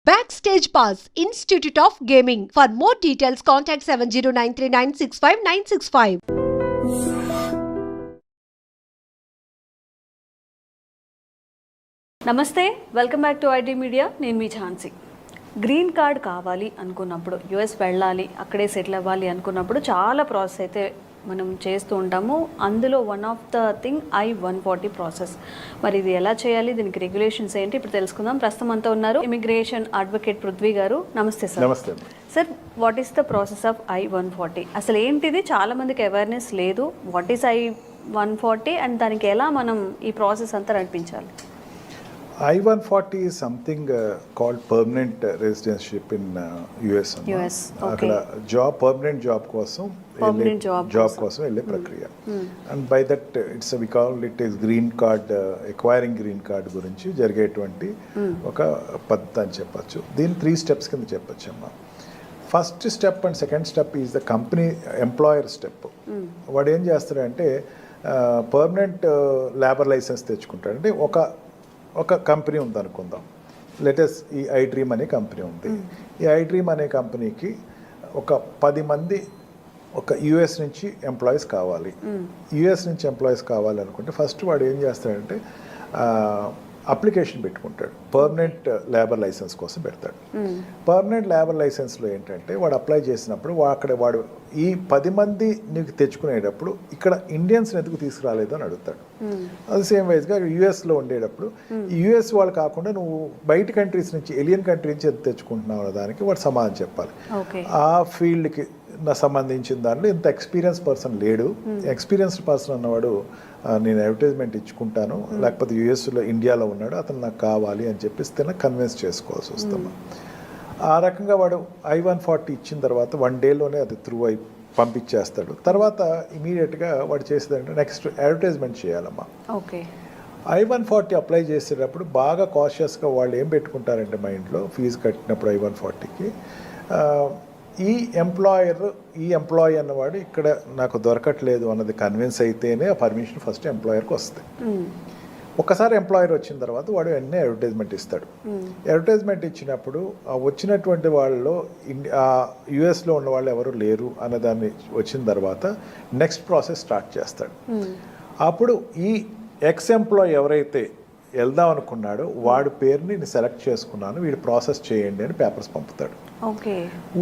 Backstage Pass, Institute of Gaming. For more details, contact 7093965965965. నమస్తే, welcome back to IT media. నేను మీ Jhansi. Green card కావాలి అనుకున్నప్పుడు, US వెళ్ళాలి, అక్కడే సెటిల్ అవ్వాలి అనుకున్నప్పుడు చాలా ప్రాసెస్ అయితే మనం చేస్తూ ఉంటాము. అందులో one of the thing I-140 process. మరి ఇది ఎలా చేయాలి, దీనికి రెగ్యులేషన్స్ ఏంటి, ఇప్పుడు తెలుసుకుందాం. ప్రస్తుతం అంతా ఉన్నారు ఇమిగ్రేషన్ అడ్వకేట్ పృథ్వీ గారు. నమస్తే సార్. నమస్తే sir. What is the process of I-140? అసలు ఏంటిది? చాలా మందికి అవేర్నెస్ లేదు. వాట్ ఈస్ I-140 అండ్ దానికి ఎలా మనం ఈ ప్రాసెస్ అంతా నడిపించాలి? I-140 is something called permanent residency in US. అక్కడ పర్మనెంట్ జాబ్ కోసం వెళ్ళే ప్రక్రియ. And by that it's we call it is green card, acquiring green card గురించి జరిగేటువంటి ఒక పద్ధతి అని చెప్పచ్చు. దీని 3 స్టెప్స్ కింద చెప్పచ్చు అమ్మా. First step and second step is the company employer step. వాడు ఏం చేస్తాడంటే పర్మనెంట్ లేబర్ లైసెన్స్ తెచ్చుకుంటాడు. అంటే ఒక కంపెనీ ఉంది అనుకుందాం, లెటెస్ట్ ఈ iDream అనే కంపెనీ ఉంది. ఈ iDream అనే కంపెనీకి ఒక 10 మంది ఒక యుఎస్ నుంచి ఎంప్లాయీస్ కావాలి. యుఎస్ నుంచి ఎంప్లాయీస్ కావాలి అనుకుంటే ఫస్ట్ వాడు ఏం చేస్తాడంటే అప్లికేషన్ పెట్టుకుంటాడు, పర్మనెంట్ లేబర్ లైసెన్స్ కోసం పెడతాడు. పర్మనెంట్ లేబర్ లైసెన్స్లో ఏంటంటే వాడు అప్లై చేసినప్పుడు వాడు ఈ 10 మంది నీకు తెచ్చుకునేటప్పుడు ఇక్కడ ఇండియన్స్ ఎందుకు తీసుకురాలేదు అని అడుగుతాడు. అది సేమ్ వైజ్గా యూఎస్లో ఉండేటప్పుడు యూఎస్ వాళ్ళు కాకుండా నువ్వు బయట కంట్రీస్ నుంచి, ఎలియన్ కంట్రీ నుంచి ఎంత తెచ్చుకుంటున్నావు అనే దానికి వాడు సమాధానం చెప్పాలి. ఆ ఫీల్డ్కి సంబంధించిన దాంట్లో ఇంత ఎక్స్పీరియన్స్ పర్సన్ లేడు. ఎక్స్పీరియన్స్డ్ పర్సన్ అన్నవాడు నేను అడ్వర్టైజ్మెంట్ ఇచ్చుకుంటాను, లేకపోతే యూఎస్లో ఇండియాలో ఉన్నాడు, అతను నాకు కావాలి అని చెప్పిస్తే కన్విన్స్ చేసుకోవాల్సి వస్తాము. ఆ రకంగా వాడు I-140 ఇచ్చిన తర్వాత 1 డేలోనే అది త్రూ అయి పంపించేస్తాడు. తర్వాత ఇమీడియట్గా వాడు చేసేదంటే నెక్స్ట్ అడ్వర్టైజ్మెంట్ చేయాలమ్మా. ఓకే. I-140 అప్లై చేసేటప్పుడు బాగా కాషియస్గా వాళ్ళు ఏం పెట్టుకుంటారంటే మైండ్లో, ఫీజు కట్టినప్పుడు I-140కి ఈ ఎంప్లాయీ అన్నవాడు ఇక్కడ నాకు దొరకట్లేదు అన్నది కన్విన్స్ అయితేనే ఆ పర్మిషన్ ఫస్ట్ ఎంప్లాయర్కి వస్తుంది. ఒకసారి ఎంప్లాయర్ వచ్చిన తర్వాత వాడు వెంటనే అడ్వర్టైజ్మెంట్ ఇస్తాడు. అడ్వర్టైజ్మెంట్ ఇచ్చినప్పుడు వచ్చినటువంటి వాళ్ళలో యుఎస్లో ఉన్న వాళ్ళు ఎవరు లేరు అన్నదాన్ని వచ్చిన తర్వాత నెక్స్ట్ ప్రాసెస్ స్టార్ట్ చేస్తాడు. అప్పుడు ఈ ఎక్స్ ఎంప్లాయీ ఎవరైతే వెళ్దాం అనుకున్నాడో వాడి పేరుని నేను సెలెక్ట్ చేసుకున్నాను, వీడు ప్రాసెస్ చేయండి అని పేపర్స్ పంపుతాడు.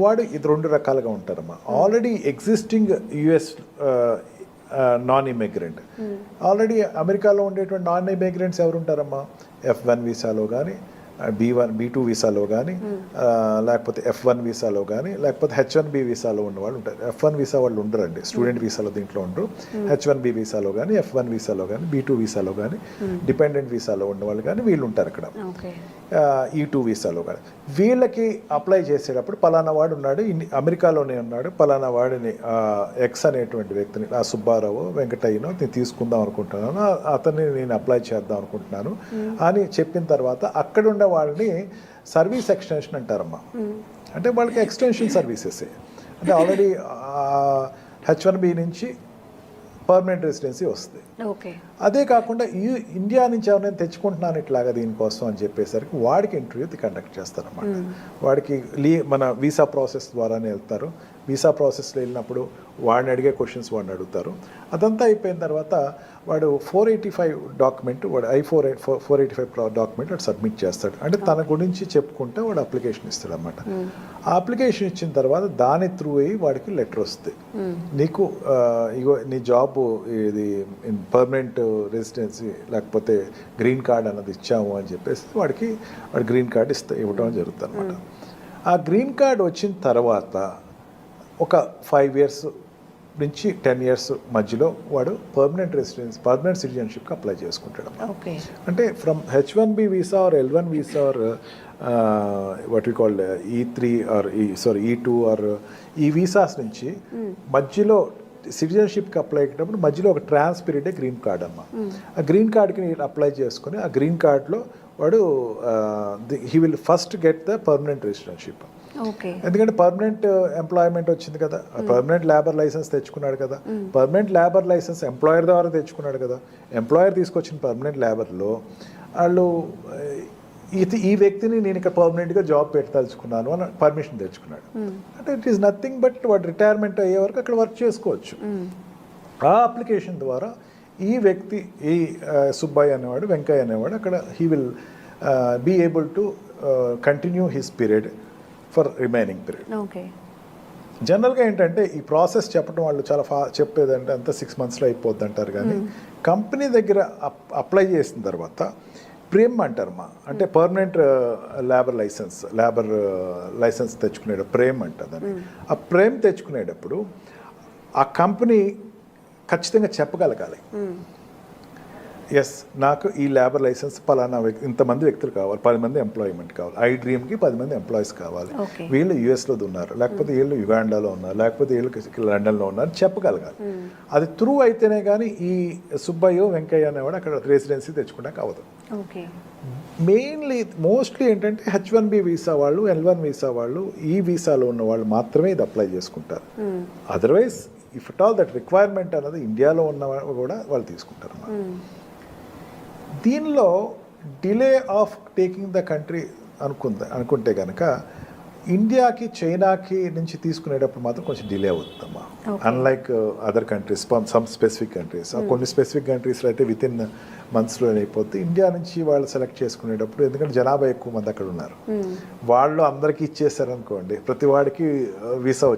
వాడు ఇది 2 రకాలుగా ఉంటారమ్మా. Already existing US non immigrant, already అమెరికాలో ఉండేటువంటి నాన్ ఇమిగ్రెంట్స్ ఎవరు ఉంటారమ్మా? F1 వీసాలో కానీ, B2 వీసాలో కానీ, లేకపోతే F1 వీసాలో కానీ, లేకపోతే H1B వీసాలో ఉన్న వాళ్ళు ఉంటారు. F1 వీసా వాళ్ళు ఉండరండి, స్టూడెంట్ వీసాలో దీంట్లో ఉండరు. H1B వీసాలో కానీ, F1 వీసాలో కానీ, B2 వీసాలో కానీ, డిపెండెంట్ వీసాలో ఉన్న వాళ్ళు కానీ వీళ్ళు ఉంటారు ఇక్కడ. E2 వీసాలో కానీ వీళ్ళకి అప్లై చేసేటప్పుడు పలానా వాడు ఉన్నాడు, అమెరికాలోనే ఉన్నాడు, పలానా వాడిని ఎక్స్ అనేటువంటి వ్యక్తిని, ఆ సుబ్బారావు వెంకటయ్యనో నేను తీసుకుందాం అనుకుంటున్నాను, అతన్ని నేను అప్లై చేద్దాం అనుకుంటున్నాను అని చెప్పిన తర్వాత అక్కడ ఉన్న వాళ్ళని సర్వీస్ ఎక్స్టెన్షన్ అంటారమ్మా. అంటే వాళ్ళకి ఎక్స్టెన్షన్ సర్వీసెస్, అంటే ఆల్రెడీ H1B నుంచి పర్మనెంట్ రెసిడెన్సీ వస్తుంది. అదే కాకుండా ఇండియా నుంచి ఎవరైనా తెచ్చుకుంటున్నాను ఇట్లాగా దీనికోసం అని చెప్పేసరికి వాడికి ఇంటర్వ్యూ కండక్ట్ చేస్తారన్నమాట. వాడికి మన వీసా ప్రాసెస్ ద్వారానే వెళ్తారు. వీసా ప్రాసెస్లో వెళ్ళినప్పుడు వాడిని అడిగే క్వశ్చన్స్ వాడిని అడుగుతారు. అదంతా అయిపోయిన తర్వాత వాడు 485 డాక్యుమెంట్, వాడు I-485 డాక్యుమెంట్ వాడు సబ్మిట్ చేస్తాడు. అంటే తన గురించి చెప్పుకుంటే వాడు అప్లికేషన్ ఇస్తాడు అన్నమాట. ఆ అప్లికేషన్ ఇచ్చిన తర్వాత దాని త్రూ అయ్యి వాడికి లెటర్ వస్తుంది, నీకు ఇగో నీ జాబ్ ఇది పర్మనెంట్ రెసిడెన్సీ లేకపోతే గ్రీన్ కార్డ్ అన్నది ఇచ్చాము అని చెప్పేసి వాడు గ్రీన్ కార్డ్ ఇవ్వడం జరుగుతుంది అనమాట. ఆ గ్రీన్ కార్డ్ వచ్చిన తర్వాత ఒక 5 years నుంచి 10 years మధ్యలో వాడు పర్మనెంట్ సిటిజన్షిప్కి అప్లై చేసుకుంటాడు. అంటే from H1B visa or L1 visa or what we call E3 or E2 or ఈ వీసాస్ నుంచి మధ్యలో సిటిజన్షిప్కి అప్లై అయ్యేటప్పుడు మధ్యలో ఒక ట్రాన్స్ పీరియడే గ్రీన్ కార్డ్ అమ్మ. ఆ గ్రీన్ కార్డ్కి అప్లై చేసుకుని ఆ గ్రీన్ కార్డ్లో వాడు he will first get the permanent residentship. ఎందుకంటే పర్మనెంట్ ఎంప్లాయ్మెంట్ వచ్చింది కదా, పర్మనెంట్ లేబర్ లైసెన్స్ తెచ్చుకున్నాడు కదా, పర్మనెంట్ లేబర్ లైసెన్స్ ఎంప్లాయర్ ద్వారా తెచ్చుకున్నాడు కదా. ఎంప్లాయర్ తీసుకొచ్చిన పర్మనెంట్ లేబర్లో వాళ్ళు ఈ వ్యక్తిని నేను ఇక్కడ పర్మనెంట్గా జాబ్ పెట్టదలుచుకున్నాను అని పర్మిషన్ తెచ్చుకున్నాడు. అంటే ఇట్ ఈస్ నథింగ్ బట్ వాడు రిటైర్మెంట్ అయ్యే వరకు అక్కడ వర్క్ చేసుకోవచ్చు. ఆ అప్లికేషన్ ద్వారా ఈ వ్యక్తి, ఈ సుబ్బయ్య అనేవాడు, వెంకయ్య అనేవాడు అక్కడ he will be able to continue his period for remaining period. Okay. జనరల్గా ఏంటంటే ఈ ప్రాసెస్ చెప్పడం వాళ్ళు చాలా చెప్పేదంటే అంతా 6 monthsలో అయిపోద్ది అంటారు, కానీ కంపెనీ దగ్గర అప్లై చేసిన తర్వాత ప్రేమ్ అంటారమ్మా, అంటే పర్మనెంట్ లేబర్ లైసెన్స్ తెచ్చుకునేటప్పుడు ప్రేమ్ అంటుందని. ఆ ప్రేమ్ తెచ్చుకునేటప్పుడు ఆ కంపెనీ ఖచ్చితంగా చెప్పగలగాలి, ఎస్ నాకు ఈ లేబర్ లైసెన్స్ పలానా ఇంతమంది వ్యక్తులు కావాలి, 10 మంది ఎంప్లాయ్మెంట్ కావాలి, ఐ డ్రీమ్కి 10 మంది ఎంప్లాయీస్ కావాలి, వీళ్ళు యూఎస్లో ఉన్నారు, లేకపోతే వీళ్ళు యుగాండాలో ఉన్నారు, లేకపోతే వీళ్ళు లండన్లో ఉన్నారు చెప్పగలగాలి. అది త్రూ అయితేనే కానీ ఈ సుబ్బయ్య వెంకయ్య అనేవాడు అక్కడ రెసిడెన్సీ తెచ్చుకోవడానికి అవ్వదు. మోస్ట్లీ ఏంటంటే H1B వీసా వాళ్ళు, L1 వీసా వాళ్ళు, ఈ వీసాలో ఉన్న వాళ్ళు మాత్రమే ఇది అప్లై చేసుకుంటారు. Otherwise if at all that requirement అనేది ఇండియాలో ఉన్న కూడా వాళ్ళు తీసుకుంటారు. దీనిలో delay of taking the country అనుకుంటే కనుక ఇండియాకి చైనాకి నుంచి తీసుకునేటప్పుడు మాత్రం కొంచెం డిలే అవుతుందమ్మా. Unlike other countries, some specific countries, కొన్ని స్పెసిఫిక్ కంట్రీస్లో అయితే విత్ ఇన్ మంత్స్లో అయిపోతే, ఇండియా నుంచి వాళ్ళు సెలెక్ట్ చేసుకునేటప్పుడు ఎందుకంటే జనాభా ఎక్కువ మంది అక్కడ ఉన్నారు, వాళ్ళు అందరికీ ఇచ్చేసారనుకోండి, ప్రతి వాడికి వీసా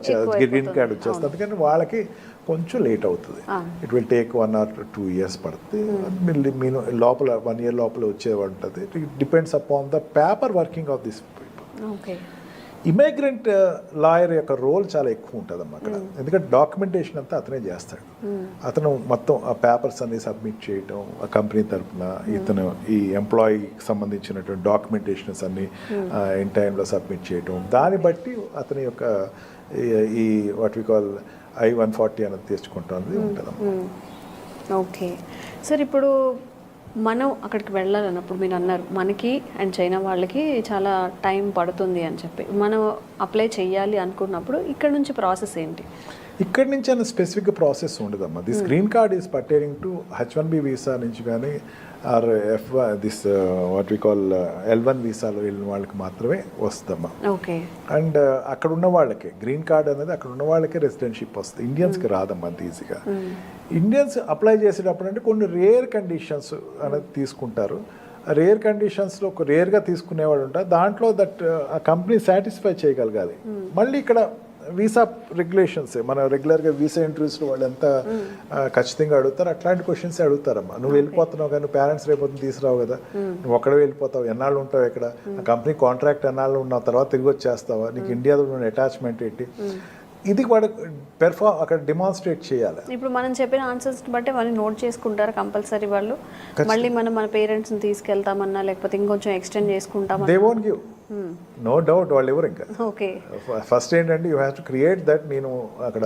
గ్రీన్ కార్డ్ వచ్చేస్తుంది, అందుకని వాళ్ళకి కొంచెం లేట్ అవుతుంది. It will take 1 or 2 years పడుతుంది. మీరు లోపల 1 year లోపల వచ్చేది ఉంటుంది. It depends upon the paper working of this people. Immigrant lawyer యొక్క రోల్ చాలా ఎక్కువ ఉంటుందమ్మా అక్కడ, ఎందుకంటే డాక్యుమెంటేషన్ అంతా అతనే చేస్తాడు. అతను మొత్తం ఆ పేపర్స్ అన్ని సబ్మిట్ చేయటం, ఆ కంపెనీ తరఫున ఇతను ఈ ఎంప్లాయీకి సంబంధించినటువంటి డాక్యుమెంటేషన్స్ అన్ని ఇన్ టైంలో సబ్మిట్ చేయటం, దాన్ని బట్టి అతని యొక్క ఈ వాట్ వి కాల్ I-140 అనేది తెచ్చుకుంటుంది ఉంటుందమ్మా. ఓకే సార్, ఇప్పుడు మనం అక్కడికి వెళ్ళాలన్నప్పుడు మీరు అన్నారు మనకి అండ్ చైనా వాళ్ళకి చాలా టైం పడుతుంది అని చెప్పి, మనం అప్లై చేయాలి అనుకున్నప్పుడు ఇక్కడ నుంచి ప్రాసెస్ ఏంటి? ఇక్కడి నుంచి అన్న స్పెసిఫిక్ ప్రాసెస్ ఉండదమ్మా. This green card is pertaining to H1B visa నుంచి కానీ or this what we call L1 వీసాలో వెళ్ళిన వాళ్ళకి మాత్రమే వస్తుందమ్మా. ఓకే. అండ్ అక్కడ ఉన్న వాళ్ళకి గ్రీన్ కార్డ్ అనేది అక్కడ ఉన్న వాళ్ళకే రెసిడెన్షిప్ వస్తుంది, ఇండియన్స్కి రాదమ్మా అంత ఈజీగా. ఇండియన్స్ అప్లై చేసేటప్పుడు అంటే కొన్ని రేర్ కండిషన్స్ అనేది తీసుకుంటారు. రేర్ కండిషన్స్లో ఒక రేర్గా తీసుకునేవాడు ఉంటారు, దాంట్లో దట్ ఆ కంపెనీ సాటిస్ఫై చేయగలగాలి. మళ్ళీ ఇక్కడ వీసా రెగ్యులేషన్స్ మన రెగ్యులర్గా వీసా ఇంటర్వ్యూస్లో వాళ్ళు ఎంత ఖచ్చితంగా అడుగుతారు, అట్లాంటి క్వశ్చన్స్ అడుగుతారమ్మా. నువ్వు వెళ్ళిపోతున్నావు కానీ పేరెంట్స్ రేపొద్దున తీసుకురావు కదా, నువ్వు ఒక్కడే వెళ్ళిపోతావు, ఎన్నాళ్ళు ఉంటావు ఇక్కడ, ఆ కంపెనీ కాంట్రాక్ట్ ఎన్నాళ్ళు ఉన్నావు, తర్వాత తిరిగి వచ్చేస్తావా, నీకు ఇండియాలో ఉన్న అటాచ్మెంట్ ఏంటి, ఇది వాడు అక్కడ డిమాన్స్ట్రేట్ చేయాలి. ఇప్పుడు మనం చెప్పిన ఆన్సర్స్ బట్టి వాళ్ళు నోట్ చేసుకుంటారు కంపల్సరీ వాళ్ళు. మళ్ళీ మనం మన పేరెంట్స్ని తీసుకెళ్తామన్నా లేకపోతే ఇంకొంచెం ఎక్స్టెండ్ చేసుకుంటామన్నా they won't give, no doubt వాళ్ళు ఎవరు. ఇంకా ఓకే, ఫస్ట్ ఏంటంటే you have to create that, నేను అక్కడ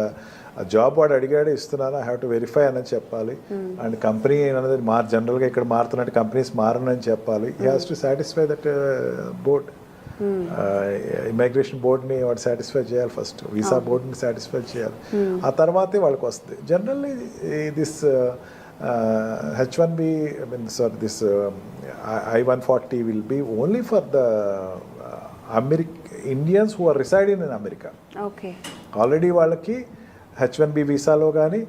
జాబ్ వాడు అడిగాడు ఇస్తున్నాను, ఐ హ్యావ్ టు వెరిఫై అని చెప్పాలి. అండ్ కంపెనీ అనేది జనరల్గా ఇక్కడ మారుతున్నట్టు కంపెనీస్ మారనని చెప్పాలి. You has to satisfy that board, immigration బోర్డ్ని వాడు సాటిస్ఫై చేయాలి ఫస్ట్, వీసా బోర్డ్ని సాటిస్ఫై చేయాలి, ఆ తర్వాతే వాళ్ళకి వస్తుంది. Generally this H1B, this I-140 will be only for the Indians who are residing in America. Okay. Already వాళ్ళకి H1B వీసాలో కానీ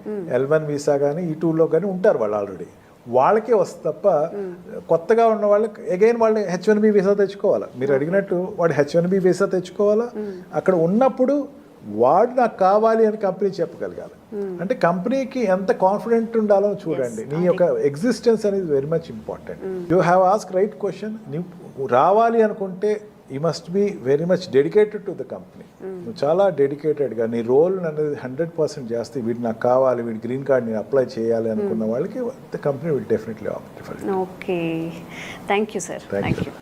L1 వీసా కానీ ఈ టూలో కానీ ఉంటారు వాళ్ళు ఆల్రెడీ, వాళ్ళకే వస్తుంది తప్ప కొత్తగా ఉన్న వాళ్ళకి అగైన్ వాళ్ళు H1B వీసా తెచ్చుకోవాలా. మీరు అడిగినట్టు వాడు H1B వీసా తెచ్చుకోవాలా, అక్కడ ఉన్నప్పుడు వాడు నాకు కావాలి అని కంపెనీ చెప్పగలగాలి. అంటే కంపెనీకి ఎంత కాన్ఫిడెంట్ ఉండాలో చూడండి. నీ యొక్క ఎగ్జిస్టెన్స్ అనేది very much important. You have ask right question. నువ్వు రావాలి అనుకుంటే you must be very much dedicated to the company. నువ్వు చాలా డెడికేటెడ్గా నీ రోల్ అనేది 100% చేస్తే వీడు నాకు కావాలి, వీడి గ్రీన్ కార్డ్ నేను అప్లై చేయాలి అనుకున్న వాళ్ళకి the company will definitely opt for it. Okay, thank you sir. Thank you.